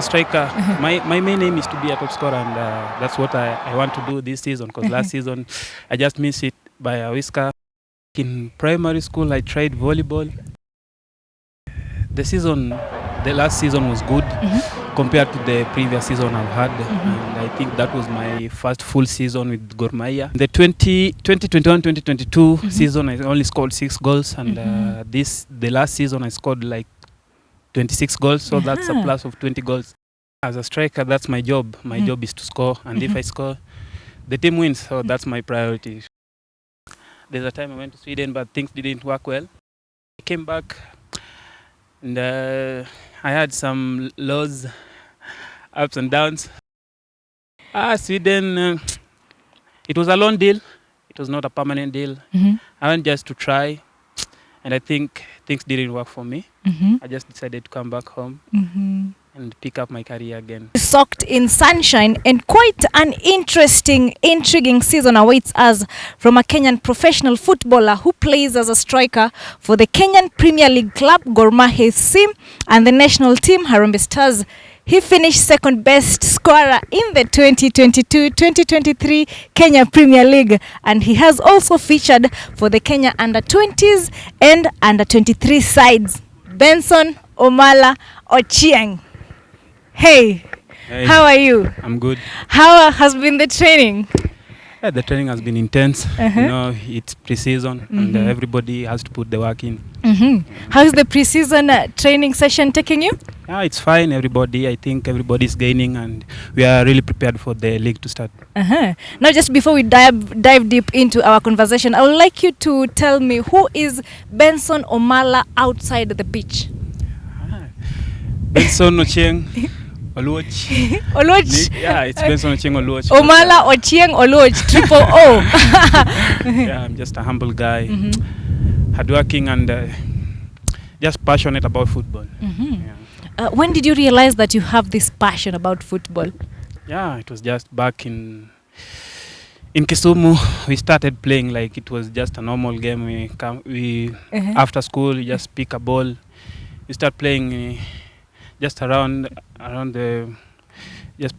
a striker, my main aim is to be a top scorer, and that's what I want to do this season, because last season I just missed it by a whisker. In primary school, I tried volleyball. The last season was good compared to the previous season I've had, and I think that was my first full season with Gor Mahia. The 2021-2022 season, I only scored 6 goals, and the last season I scored like 26 goals, so that's a plus of 20 goals. As a striker, that's my job. My job is to score, and if I score, the team wins, so that's my priority. There's a time I went to Sweden, but things didn't work well. I came back, and I had some lows, ups and downs. Sweden, it was a loan deal. It was not a permanent deal. I went just to try, and I think things didn't work for me. I just decided to come back home and pick up my career again. Soaked in sunshine, and quite an intriguing season awaits us from a Kenyan professional footballer who plays as a striker for the Kenyan Premier League club Gor Mahia FC and the national team Harambee Stars. He finished second best scorer in the 2022-2023 Kenya Premier League, and he has also featured for the Kenya under-20s and under-23 sides. Benson, Omala, Ochieng. Hey, how are you? I'm good. How has been the training? Yeah, the training has been intense. You know, it's pre-season, and everybody has to put the work in. How is the pre-season training session taking you? Yeah, it's fine. I think everybody's gaining, and we are really prepared for the league to start. Now, just before we dive deep into our conversation, I would like you to tell me, who is Benson Omala outside the pitch? Benson Ochieng Oluoch. Yeah, it's Benson Ochieng Oluoch. Omala Ochieng Oluoch, triple O. Yeah, I'm just a humble guy, hardworking, and just passionate about football. When did you realize that you have this passion about football? Yeah, it was just back in Kisumu. We started playing like it was just a normal game. We after school, you just pick a ball. We start playing just play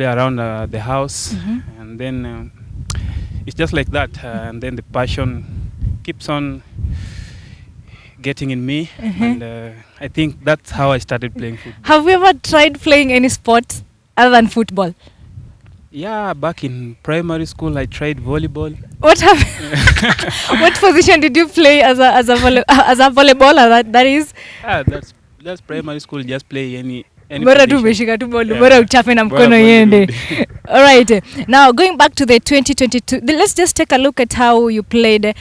around the house, and then it's just like that, and then the passion keeps on getting in me, and I think that's how I started playing football. Have you ever tried playing any sport other than football? Yeah, back in primary school, I tried volleyball. What position did you play as a volleyballer? That is. That's primary school. Just play any bora tu umeshika tu ball, bora uchape na mkono yende. All right. Now, going back to the 2022, let's just take a look at how you played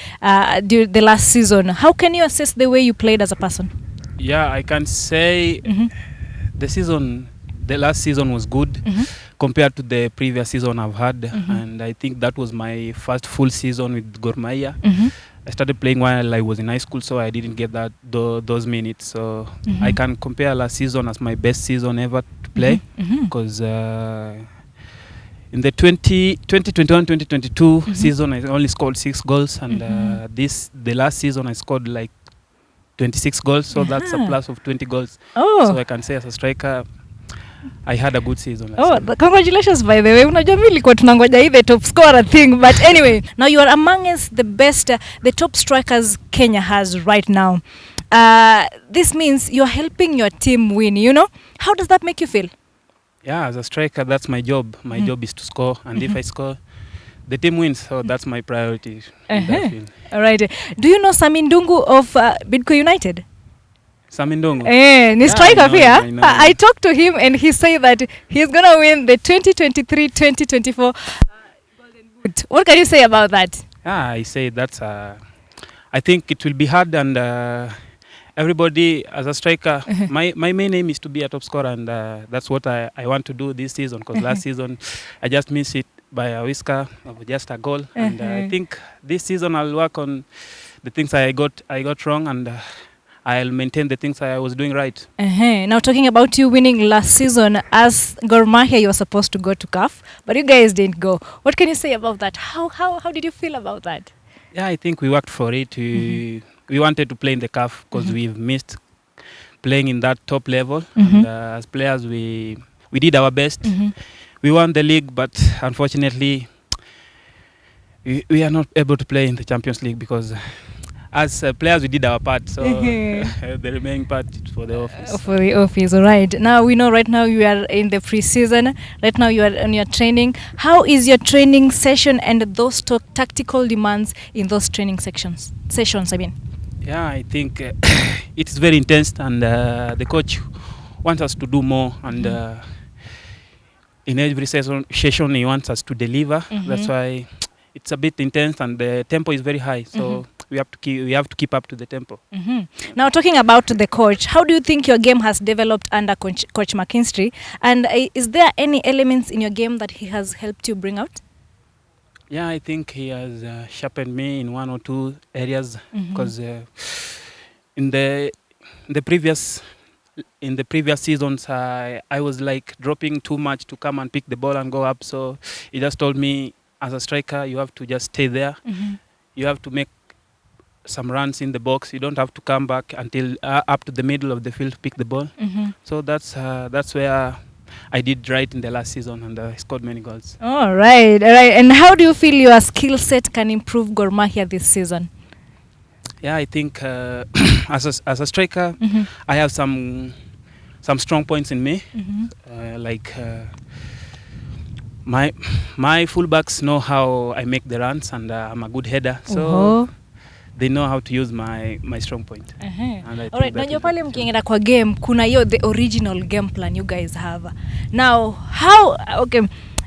during the last season. How can you assess the way you played as a person? Yeah, I can say the last season was good compared to the previous season I've had, and I think that was my first full season with Gor Mahia. I started playing while I was in high school, so I didn't get those minutes. So I can compare last season as my best season ever to play, because in the 2021-2022 season, I only scored 6 goals, and the last season I scored like 26 goals, so that's a plus of 20 goals. So I can say as a striker, I had a good season last season. Congratulations, by the way. Unajua mimi nilikuwa tunangoja hii the top scorer thing, but anyway, now you are amongst the best, the top strikers Kenya has right now. This means you're helping your team win, you know? How does that make you feel? Yeah, as a striker, that's my job. My job is to score, and if I score, the team wins, so that's my priority. All right. Do you know Samindungu of Bidco United? Samindungu? Ni striker here. I talked to him, and he said that he's going to win the 2023-2024 Golden Boot. What can you say about that? I say that's I think it will be hard, and everybody as a striker, my main aim is to be a top scorer, and that's what I want to do this season, because last season I just missed it by a whisker of just a goal, and I think this season I'll work on the things I got wrong, and I'll maintain the things I was doing right. Now, talking about you winning last season, as Gor Mahia, you were supposed to go to CAF, but you guys didn't go. What can you say about that? How did you feel about that? Yeah, I think we worked for it. We wanted to play in the CAF because we've missed playing in that top level. And as players, we we did our best. We won the league, but unfortunately, we are not able to play in the Champions League because as players we did our part. So the remaining part is for the office. For the office, all right. Now we know right now you are in the pre-season. Right now you are on your training. How is your training session and those tactical demands in those training sessions? I mean. Yeah, I think it is very intense, and the coach wants us to do more, and in every session he wants us to deliver. That's why it's a bit intense, and the tempo is very high. So we have to keep up to the tempo. Now, talking about the coach, how do you think your game has developed under Coach McKinstry? And is there any elements in your game that he has helped you bring out? Yeah, I think he has sharpened me in one or two areas, because in the previous seasons I was like dropping too much to come and pick the ball and go up. So he just told me, as a striker, you have to just stay there. You have to make some runs in the box. You don't have to come back until up to the middle of the field to pick the ball. So that's where I did right in the last season, and I scored many goals. All right. And how do you feel your skill set can improve Gor Mahia this season? Yeah, I think as a striker, I have some strong points in me. My fullbacks know how I make the runs, and I'm a good header. So they know how to use my strong point. All right, najua pale mkiingia kwa game kuna hiyo the original game plan you guys have. Now,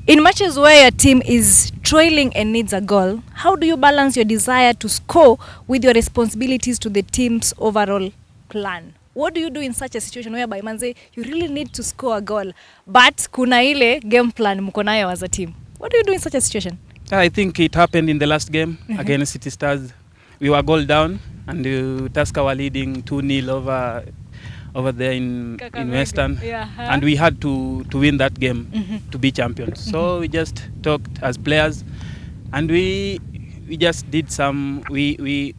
in matches where your team is trailing and needs a goal, how do you balance your desire to score with your responsibilities to the team's overall plan? What do you do in such a situation whereby manze you really need to score a goal, but kuna ile game plan mko nayo as a team? What do you do in such a situation? I think it happened in the last game against City Stars. We were goal down, and Tusker were leading 2-0 over there in Western, and we had to win that game to be champions. So we just talked as players, and we just did some. We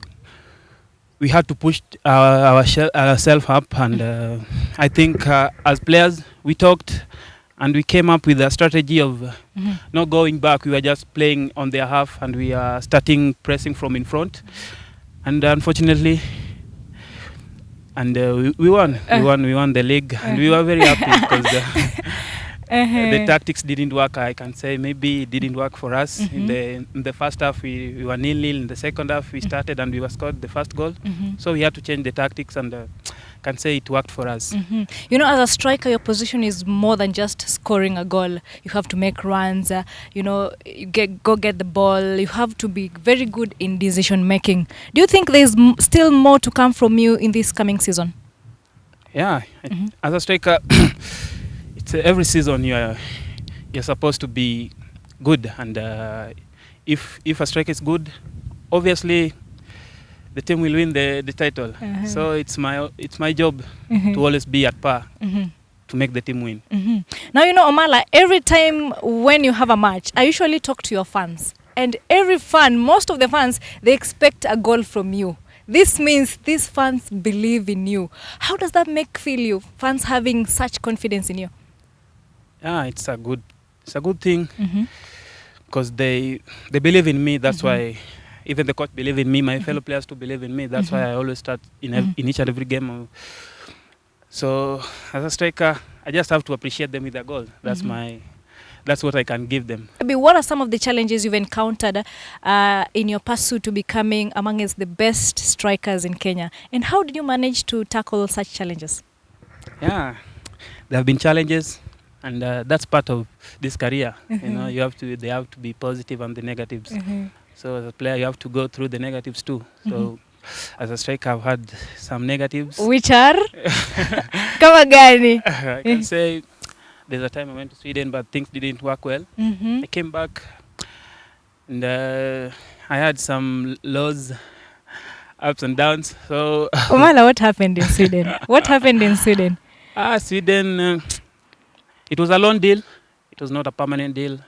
had to push ourselves up, and I think as players we talked, and we came up with a strategy of not going back. We were just playing on their half, and we are starting pressing from in front. And unfortunately, we won. We won the league, and we were very happy because the tactics didn't work. I can say maybe it didn't work for us. In the first half, we were 0-0. In the second half, we started and we were scored the first goal. So we had to change the tactics, and can say it worked for us. You know, as a striker, your position is more than just scoring a goal. You have to make runs. You go get the ball. You have to be very good in decision making. Do you think there's still more to come from you in this coming season? Yeah, as a striker, it's every season you're supposed to be good, and if a striker is good, obviously the team will win the title. So it's my job to always be at par to make the team win. Now, you know, Omala, every time when you have a match, I usually talk to your fans, and most of the fans, they expect a goal from you. This means these fans believe in you. How does that feel you, fans having such confidence in you? Yeah, it's a good thing, because they believe in me. That's why even the coach believe in me, my fellow players to believe in me. That's why I always start in each and every game. So as a striker, I just have to appreciate them with a goal. That's what I can give them. What are some of the challenges you've encountered in your pursuit to becoming amongst the best strikers in Kenya? And how did you manage to tackle such challenges? Yeah, there have been challenges, and that's part of this career. You know, they have to be positive and the negatives. So as a player, you have to go through the negatives too. So as a striker, I've had some negatives. Which are? Kama gani? I can say there's a time I went to Sweden, but things didn't work well. I came back, and I had some lows, ups and downs. So Omala, what happened in Sweden? Sweden, it was a loan deal. It was not a permanent deal.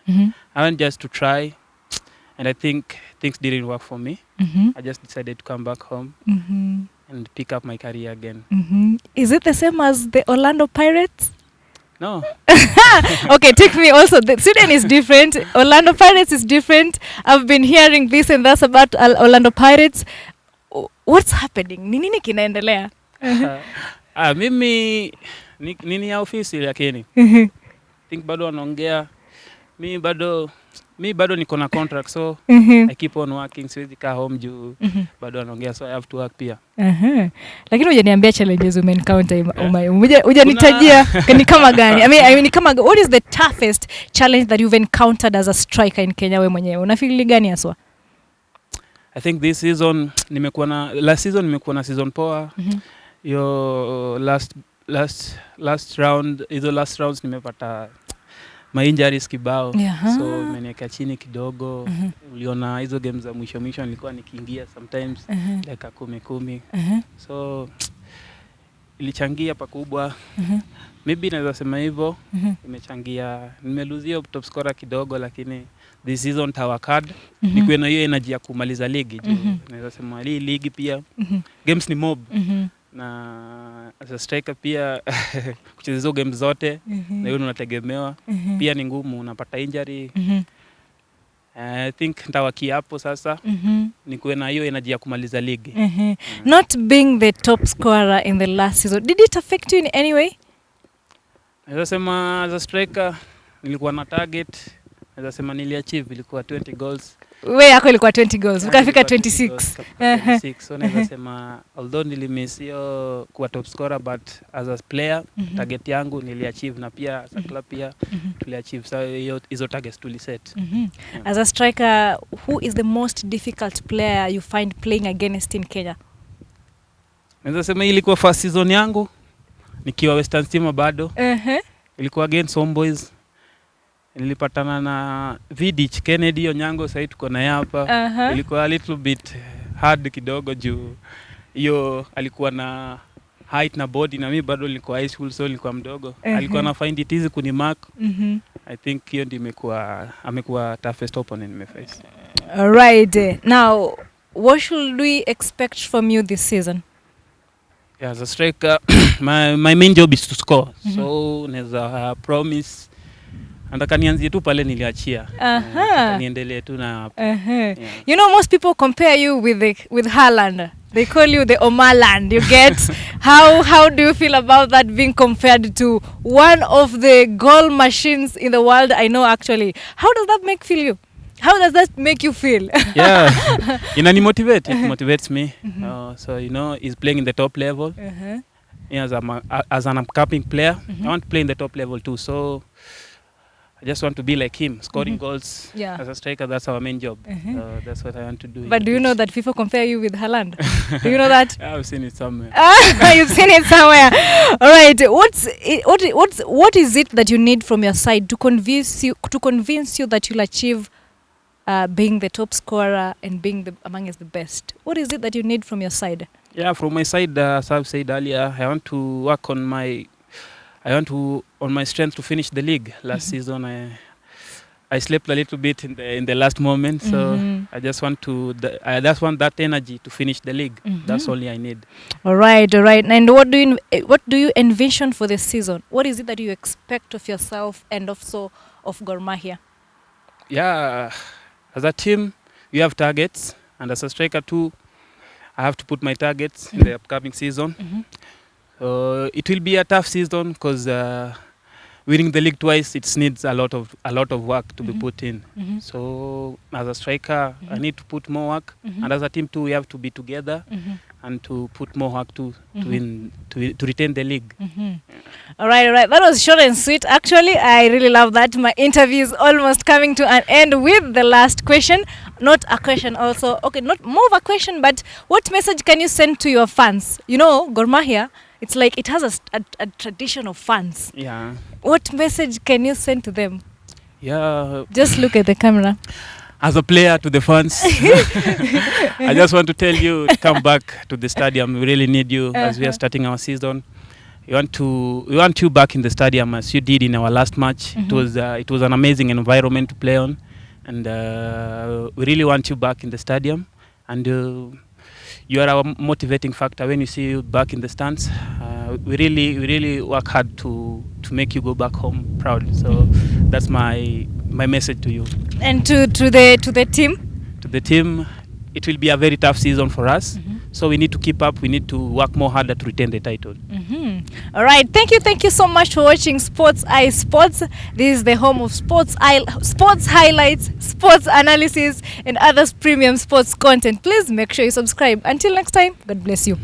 I went just to try. And I think things didn't work for me. I just decided to come back home and pick up my career again. Is it the same as the Orlando Pirates? No. Okay, take me also. Sweden is different. Orlando Pirates is different. I've been hearing this and that about Orlando Pirates. What's happening? Ni nini kinaendelea? Mimi nini ya ofisi lakini think bado wanaongea. Mi bado niko na contract, so I keep on working. Siwezi kaa home juu bado wanaongea, so I have to work pia. Lakini hujaniambia challenges umeencounter. Hujanitajia ni kama gani? I mean kama, what is the toughest challenge that you've encountered as a striker in Kenya wewe mwenyewe? Unafeel gani haswa? I think this season last season nimekuwa na season poa. Yo last rounds nimepata my injuries kibao. So imeniweka chini kidogo. Uliona hizo games za mwisho nilikuwa nikiingia sometimes like 10. So ilichangia pakubwa. Maybe naweza sema hivyo. Imechangia, nimeluzia top scorer kidogo, lakini this season tawakad nikuwe na hiyo energy ya kumaliza ligi juu naweza sema hii ligi pia games ni mob. Na as a striker pia kucheza hizo games zote na hiyo unategemewa pia ni ngumu, unapata injury. I think nitawakia hapo sasa nikuwe na hiyo energy ya kumaliza ligi. Not being the top scorer in the last season, did it affect you in any way? Naweza sema as a striker nilikuwa na target, naweza sema niliachieve, ilikuwa 20 goals. Wewe yako ilikuwa 20 goals, ukafika 26. So naweza sema although nilimiss hiyo kuwa top scorer, but as a player target yangu niliachieve, na pia as a club pia tuliachieve. So hizo targets tuliset. As a striker, who is the most difficult player you find playing against in Kenya? Naweza sema ilikuwa first season yangu nikiwa Western Stima bado. Ilikuwa against Homeboys. Nilipatana na Vidic Kennedy Onyango, sasa tuko na hapa. Ilikuwa a little bit hard kidogo juu hiyo alikuwa na height na body, na mimi bado nilikuwa high school, so nilikuwa mdogo. Alikuwa na find it easy kunimark. I think hiyo ndio amekuwa toughest opponent nimeface. All right. Now, what should we expect from you this season? Yeah, as a striker, my main job is to score. So naweza promise nataka nianzie tu pale niliachia. Niendelee tu na yeah. You know, most people compare you with HAALAND. They call you the Omala. You get how do you feel about that, being compared to one of the goal machines in the world? I know actually. How does that make you feel? Yeah. It motivates me. So he's playing in the top level. Yeah, as an upcoming player, I want to play in the top level too. So I just want to be like him, scoring goals. Yeah. As a striker, that's our main job. That's what I want to do. But do you know that people compare you with HAALAND? Do you know that? I've seen it somewhere. You've seen it somewhere. All right. What is it that you need from your side to convince you that you'll achieve being the top scorer and being amongst the best? What is it that you need from your side? Yeah, from my side, as I've said earlier, I want to work on my strength to finish the league. Last season I slept a little bit in the last moment, so I just want that energy to finish the league. That's all I need. All right. And what do you envision for this season? What is it that you expect of yourself and also of Gor Mahia? Yeah, as a team we have targets, and as a striker too, I have to put my targets in the upcoming season. It will be a tough season because winning the league twice, it needs a lot of work to be put in. So as a striker, I need to put more work, and as a team too, we have to be together and to put more work to retain the league. All right. That was short and sweet. Actually, I really love that. My interview is almost coming to an end with the last question. Not a question also. Okay, not more of a question, but what message can you send to your fans? You know, Gor Mahia, it's like it has a tradition of fans. Yeah. What message can you send to them? Yeah. Just look at the camera. As a player to the fans, I just want to tell you to come back to the stadium. We really need you as we are starting our season. We want you back in the stadium as you did in our last match. It was an amazing environment to play on, and we really want you back in the stadium. And you are our motivating factor when you see you back in the stands. we really work hard to make you go back home proud. So that's my message to you. And to the team. To the team, it will be a very tough season for us. So we need to keep up. We need to work more harder to retain the title. All right, thank you so much for watching Sports Eye Sports. This is the home of sports highlights, sports analysis, and other premium sports content. Please make sure you subscribe. Until next time, God bless you.